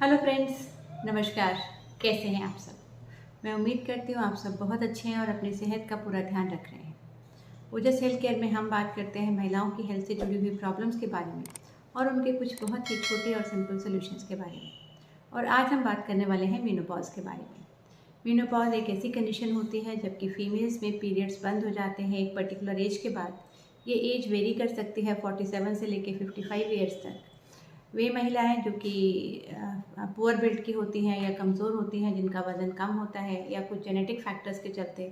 Hello friends, नमस्कार। कैसे हैं आप सब? मैं उम्मीद करती हूँ आप सब बहुत अच्छे हैं और अपनी सेहत का पूरा ध्यान रख रहे हैं। ओजस हेल्थ केयर में हम बात करते हैं महिलाओं की हेल्थ से जुड़ी हुई प्रॉब्लम्स के बारे में और उनके कुछ बहुत ही छोटे और सिंपल सॉल्यूशंस के बारे में। और आज हम बात करने वाले हैं मेनोपॉज के बारे में। मेनोपॉज एक ऐसी कंडीशन होती है जबकि फीमेल्स में पीरियड्स बंद हो जाते हैं एक पर्टिकुलर एज के बाद। ये एज वेरी कर सकती है 47 से लेकर 55 ईयर्स तक। वे महिलाएं जो कि पुअर बिल्ड की होती हैं या कमज़ोर होती हैं, जिनका वज़न कम होता है या कुछ जेनेटिक फैक्टर्स के चलते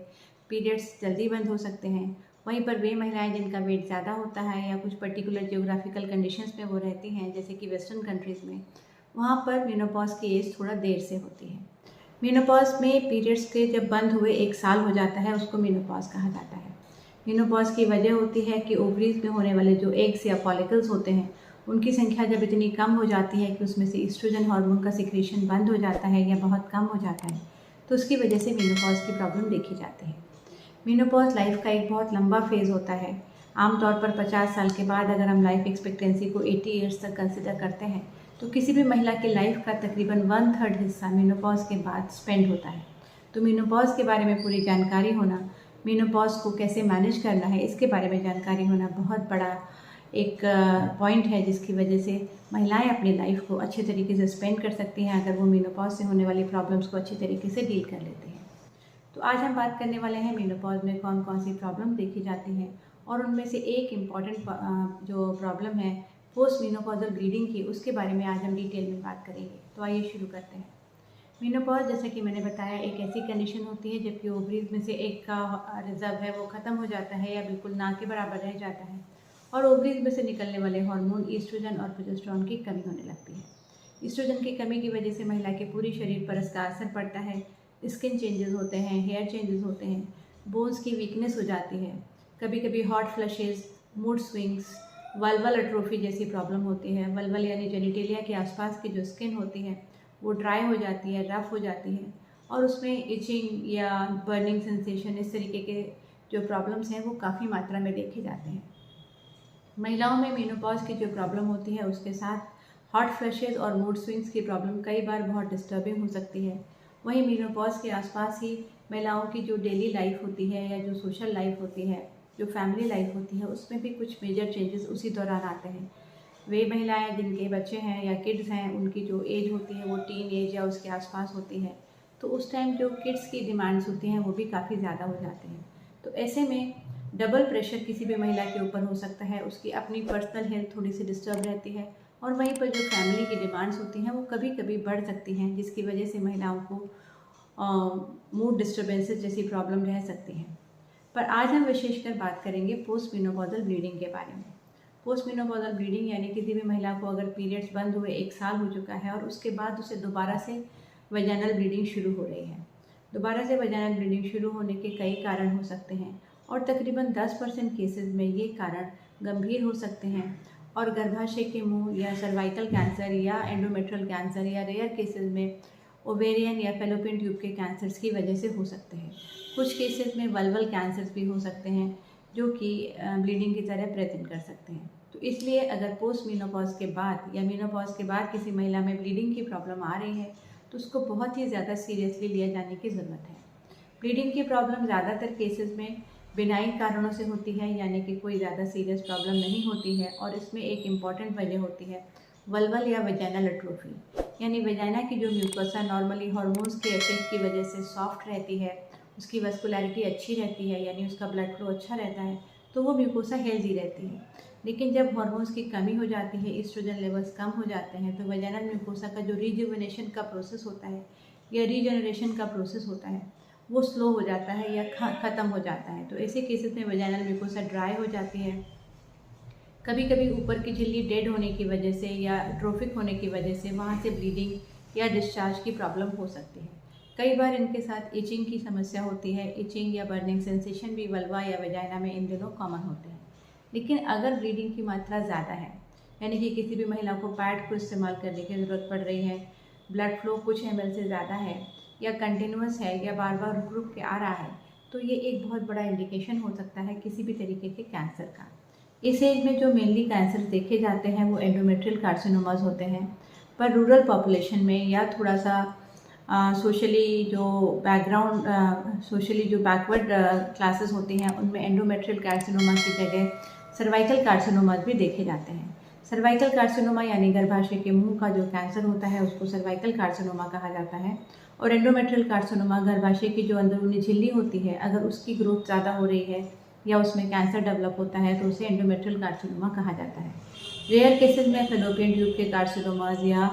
पीरियड्स जल्दी बंद हो सकते हैं। वहीं पर वे महिलाएं जिनका वेट ज़्यादा होता है या कुछ पर्टिकुलर जियोग्राफिकल कंडीशंस में वो रहती हैं, जैसे कि वेस्टर्न कंट्रीज़ में, वहाँ पर मेनोपॉज की एज थोड़ा देर से होती है। मेनोपॉज में पीरियड्स के जब बंद हुए 1 साल हो जाता है, उसको मेनोपॉज कहा जाता है। मेनोपॉज की वजह होती है कि ओवरीज में होने वाले जो एग्स या फॉलिकल्स होते हैं, उनकी संख्या जब इतनी कम हो जाती है कि उसमें से ईस्ट्रोजन हार्मोन का सिक्रीशन बंद हो जाता है या बहुत कम हो जाता है, तो उसकी वजह से मेनोपॉज की प्रॉब्लम देखी जाती है। मेनोपॉज लाइफ का एक बहुत लंबा फेज़ होता है। आमतौर पर 50 साल के बाद अगर हम लाइफ एक्सपेक्टेंसी को 80 ईयर्स तक कंसिडर करते हैं, तो किसी भी महिला के लाइफ का तकरीबन 1/3 हिस्सा मेनोपॉज के बाद स्पेंड होता है। तो मेनोपॉज के बारे में पूरी जानकारी होना, मेनोपॉज को कैसे मैनेज करना है, इसके बारे में जानकारी होना बहुत बड़ा एक पॉइंट है, जिसकी वजह से महिलाएं अपनी लाइफ को अच्छे तरीके से स्पेंड कर सकती हैं अगर वो मेनोपॉज से होने वाली प्रॉब्लम्स को अच्छे तरीके से डील कर लेती हैं। तो आज हम बात करने वाले हैं मेनोपॉज में कौन कौन सी प्रॉब्लम देखी जाती हैं, और उनमें से एक इम्पॉर्टेंट जो प्रॉब्लम है पोस्ट मेनोपॉजल ब्लीडिंग की, उसके बारे में आज हम डिटेल में बात करेंगे। तो आइए शुरू करते हैं। मेनोपॉज, जैसे कि मैंने बताया, एक ऐसी कंडीशन होती है जबकि ओवरीज में से एक का रिजर्व है वो ख़त्म हो जाता है या बिल्कुल ना के बराबर रह जाता है, और ओवरीज में से निकलने वाले हार्मोन ईस्ट्रोजन और प्रोजेस्टेरोन की कमी होने लगती है। ईस्ट्रोजन की कमी की वजह से महिला के पूरी शरीर पर इसका असर पड़ता है। स्किन चेंजेस होते हैं, हेयर चेंजेस होते हैं, बोन्स की वीकनेस हो जाती है, कभी कभी hot flushes, mood swings, vulval atrophy जैसी प्रॉब्लम होती है। वल्वल यानी जेनिटेलिया के आसपास की जो स्किन होती है वो ड्राई हो जाती है, रफ हो जाती है, और उसमें इचिंग या बर्निंग सेंसेशन, इस तरीके के जो प्रॉब्लम्स हैं वो काफ़ी मात्रा में देखे जाते हैं। महिलाओं में मेनोपॉज की जो प्रॉब्लम होती है उसके साथ हॉट फ्लशेज और मूड स्विंग्स की प्रॉब्लम कई बार बहुत डिस्टर्बिंग हो सकती है। वहीं मेनोपॉज के आसपास ही महिलाओं की जो डेली लाइफ होती है या जो सोशल लाइफ होती है, जो फैमिली लाइफ होती है, उसमें भी कुछ मेजर चेंजेस उसी दौरान आते हैं। वे महिलाएं जिनके बच्चे हैं या किड्स हैं, उनकी जो एज होती है वो टीन एज या उसके आसपास होती है, तो उस टाइम जो किड्स की डिमांड्स होती हैं वो भी काफ़ी ज़्यादा हो जाती हैं। तो ऐसे में डबल प्रेशर किसी भी महिला के ऊपर हो सकता है। उसकी अपनी पर्सनल हेल्थ थोड़ी सी डिस्टर्ब रहती है, और वहीं पर जो फैमिली की डिमांड्स होती हैं वो कभी कभी बढ़ सकती हैं, जिसकी वजह से महिलाओं को मूड डिस्टर्बेंसेस जैसी प्रॉब्लम रह सकती हैं। पर आज हम विशेषकर बात करेंगे पोस्ट मेनोपॉजल ब्लीडिंग के बारे में। पोस्ट मेनोपॉजल ब्लीडिंग यानी किसी भी महिला को अगर पीरियड्स बंद हुए 1 साल हो चुका है और उसके बाद उसे दोबारा से वजाइनल ब्लीडिंग शुरू हो रही है। दोबारा से वजाइनल ब्लीडिंग शुरू होने के कई कारण हो सकते हैं, और तकरीबन 10% केसेस में ये कारण गंभीर हो सकते हैं और गर्भाशय के मुंह या सर्वाइकल कैंसर या एंडोमेट्रियल कैंसर या रेयर केसेस में ओवेरियन या फैलोपियन ट्यूब के कैंसर्स की वजह से हो सकते हैं। कुछ केसेस में वल्वल कैंसर्स भी हो सकते हैं जो कि ब्लीडिंग की तरह प्रेजेंट कर सकते हैं। तो इसलिए अगर पोस्ट मेनोपॉज के बाद या मेनोपॉज के बाद किसी महिला में ब्लीडिंग की प्रॉब्लम आ रही है, तो उसको बहुत ही ज़्यादा सीरियसली लिया जाने की ज़रूरत है। ब्लीडिंग की प्रॉब्लम ज़्यादातर केसेस में बिनाइन कारणों से होती है, यानी कि कोई ज़्यादा सीरियस प्रॉब्लम नहीं होती है, और इसमें एक इम्पॉर्टेंट वजह होती है वल्वल या वजाइनल एट्रोफी, यानी वजाइना की जो म्यूकोसा नॉर्मली हार्मोन्स के इफेक्ट की वजह से सॉफ्ट रहती है, उसकी वस्कुलैरिटी अच्छी रहती है, यानी उसका ब्लड फ्लो अच्छा रहता है, तो वो म्यूकोसा हेल्दी रहती है। लेकिन जब हार्मोन्स की कमी हो जाती है, ईस्ट्रोजन लेवल्स कम हो जाते हैं, तो वजाइनल म्यूकोसा का जो रिजुविनेशन का प्रोसेस होता है या रीजनरेशन का प्रोसेस होता है वो स्लो हो जाता है या ख़त्म हो जाता है। तो ऐसे केसेस में वजाइनल म्यूकोसा ड्राई हो जाती है। कभी कभी ऊपर की झिल्ली डेड होने की वजह से या ट्रोफिक होने की वजह से वहाँ से ब्लीडिंग या डिस्चार्ज की प्रॉब्लम हो सकती है। कई बार इनके साथ इचिंग की समस्या होती है। इचिंग या बर्निंग सेंसेशन भी वल्वा या वजाइना में इन दिनों कॉमन होते हैं। लेकिन अगर ब्लीडिंग की मात्रा ज़्यादा है, यानी कि किसी भी महिला को पैड को इस्तेमाल करने की ज़रूरत पड़ रही है, ब्लड फ्लो कुछ ml से ज़्यादा है या कंटिन्यूस है या बार बार रुक रुक के आ रहा है, तो ये एक बहुत बड़ा इंडिकेशन हो सकता है किसी भी तरीके के कैंसर का। इस एज में जो मेनली कैंसर देखे जाते हैं वो एंडोमेट्रियल कार्सिनोमास होते हैं, पर रूरल पॉपुलेशन में या थोड़ा सा सोशली जो बैकवर्ड क्लासेस होती हैं उनमें एंडोमेट्रियल कार्सिनोमा की जगह सर्वाइकल कार्सिनोमा भी देखे जाते हैं। सर्वाइकल कार्सिनोमा यानी गर्भाशय के मुंह का जो कैंसर होता है उसको सर्वाइकल कार्सिनोमा कहा जाता है। और एंडोमेट्रियल कार्सिनोमा गर्भाशय की जो अंदरूनी झिल्ली होती है, अगर उसकी ग्रोथ ज़्यादा हो रही है या उसमें कैंसर डेवलप होता है तो उसे एंडोमेट्रियल कार्सिनोमा कहा जाता है। रेयर केसेस में फैलोपियन ट्यूब के कार्सिनोमाज या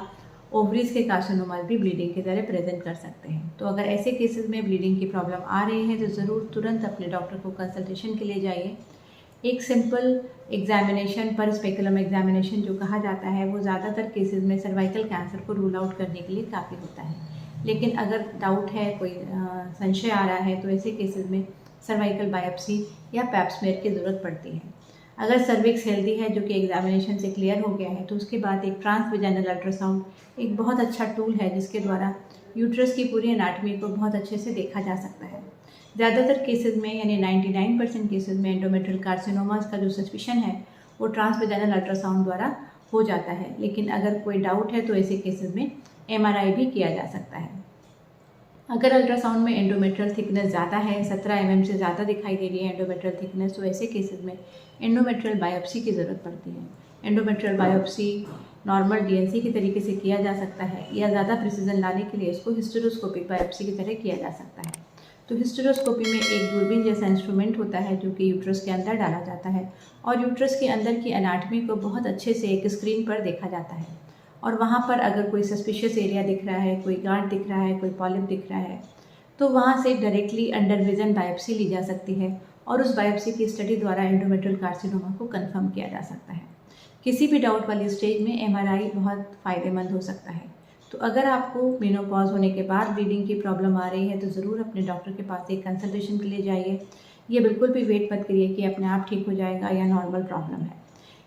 ओवरीज के कार्सिनोमाज भी ब्लीडिंग की तरह प्रेजेंट कर सकते हैं। तो अगर ऐसे केसेस में ब्लीडिंग की प्रॉब्लम आ रही है तो ज़रूर तुरंत अपने डॉक्टर को कंसल्टेशन के लिए जाइए। एक सिंपल एग्जामिनेशन पर स्पेकुलम एग्जामिनेशन जो कहा जाता है वो ज़्यादातर केसेस में सर्वाइकल कैंसर को रूल आउट करने के लिए काफ़ी होता है। लेकिन अगर डाउट है, कोई संशय आ रहा है, तो ऐसे केसेस में सर्वाइकल बायोप्सी या पैप स्मीयर की ज़रूरत पड़ती है। अगर सर्विक्स हेल्दी है जो कि एग्जामिनेशन से क्लियर हो गया है तो उसके बाद एक ट्रांसवेजाइनल अल्ट्रासाउंड एक बहुत अच्छा टूल है जिसके द्वारा यूट्रस की पूरी एनाटॉमी को बहुत अच्छे से देखा जा सकता है। ज़्यादातर केसेस में यानी 99% केसेस में एंडोमेट्रियल कार्सिनोमास का जो सस्पिशन है वो ट्रांसवेजाइनल अल्ट्रासाउंड द्वारा हो जाता है। लेकिन अगर कोई डाउट है तो ऐसे केसेस में MRI भी किया जा सकता है। अगर अल्ट्रासाउंड में एंडोमेट्रियल थिकनेस ज़्यादा है, 17 mm से ज़्यादा दिखाई दे रही है एंडोमेट्रियल थिकनेस, तो ऐसे केसेस में एंडोमेट्रियल बायोप्सी की ज़रूरत पड़ती है। एंडोमेट्रियल बायोप्सी नॉर्मल DNC के तरीके से किया जा सकता है या ज़्यादा प्रिसीजन लाने के लिए इसको हिस्टेरोस्कोपिक बायोप्सी की तरह किया जा सकता है। तो हिस्टेरोस्कोपी में एक दूरबीन जैसा इंस्ट्रूमेंट होता है जो कि यूट्रस के अंदर डाला जाता है और यूट्रस के अंदर की एनाटॉमी को बहुत अच्छे से एक स्क्रीन पर देखा जाता है। और वहाँ पर अगर कोई सस्पिशियस एरिया दिख रहा है, कोई गांठ दिख रहा है, कोई पॉलिप दिख रहा है, तो वहाँ से डायरेक्टली अंडर विजन बायोप्सी ली जा सकती है और उस बायोप्सी की स्टडी द्वारा एंडोमेट्रियल कार्सिनोमा को कंफर्म किया जा सकता है। किसी भी डाउट वाली स्टेज में MRI बहुत फ़ायदेमंद हो सकता है। तो अगर आपको मेनोपॉज होने के बाद ब्लीडिंग की प्रॉब्लम आ रही है तो ज़रूर अपने डॉक्टर के पास एक कंसल्टेशन के लिए जाइए। ये बिल्कुल भी वेट मत करिए कि अपने आप ठीक हो जाएगा या नॉर्मल प्रॉब्लम है।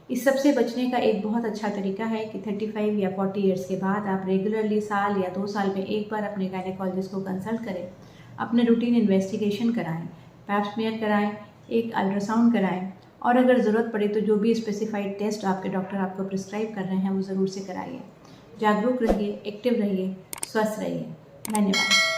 इस सब से बचने का एक बहुत अच्छा तरीका है कि 35 या 40 ईयर्स के बाद आप रेगुलरली साल या 2 साल में एक बार अपने गायनेकोलॉजिस्ट को कंसल्ट करें, अपने रूटीन इन्वेस्टिगेशन कराएं, पैप स्मीयर कराएं, एक अल्ट्रासाउंड कराएं और अगर ज़रूरत पड़े तो जो भी स्पेसिफाइड टेस्ट आपके डॉक्टर आपको प्रिस्क्राइब कर रहे हैं वो ज़रूर से कराइए। जागरूक रहिए, एक्टिव रहिए, स्वस्थ रहिए। धन्यवाद।